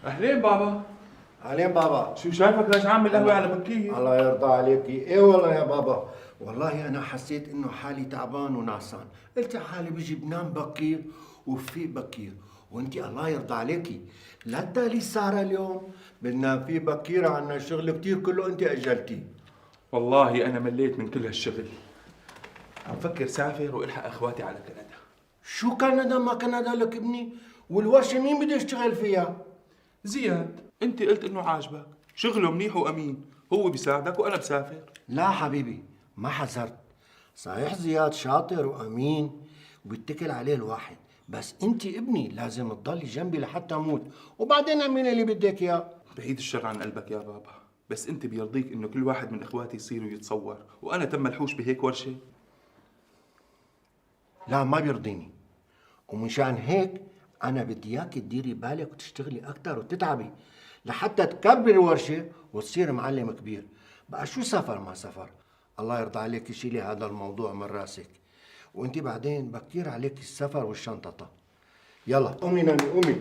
اهلين بابا. عليم بابا. شو شايفك ليش عامل قهوة على بكية؟ الله يرضى عليكي. ايه والله يا بابا، والله انا حسيت انه حالي تعبان ونعسان، قلت حالي بيجي بنام بكير وفي بكير، وانتي الله يرضى عليكي لا تدالي السهرة اليوم، بننام في بكير، عنا شغل كتير كله انت اجلتيه. والله أنا مليت من كل هالشغل، عم فكر سافر والحق اخواتي على كندا. شو كندا ما كندا لك ابني؟ والورشة مين بده يشتغل فيها؟ زياد، أنت قلت إنه عاجبك، شغله منيح وأمين، هو بيساعدك وأنا بسافر. لا حبيبي ما حذرت، صحيح زياد شاطر وامين وبيتكل عليه الواحد، بس انت ابني لازم تضلي جنبي لحتى اموت، وبعدين اعمل اللي بدك اياه. بعيد الشر عن قلبك يا بابا، بس أنت بيرضيك إنه كل واحد من إخواتي يصير ويتصور وأنا تم ملحوش بهيك ورشة؟ لا ما بيرضيني، ومشان هيك انا بدي اياك تديري بالك وتشتغلي اكثر وتتعبي لحتى تكبري الورشه وتصير معلم كبير. بقى شو سفر ما سفر، الله يرضى عليك شيلي هذا الموضوع من راسك، وانت بعدين بكير عليك السفر والشنطه. يلا قومي نامي قومي.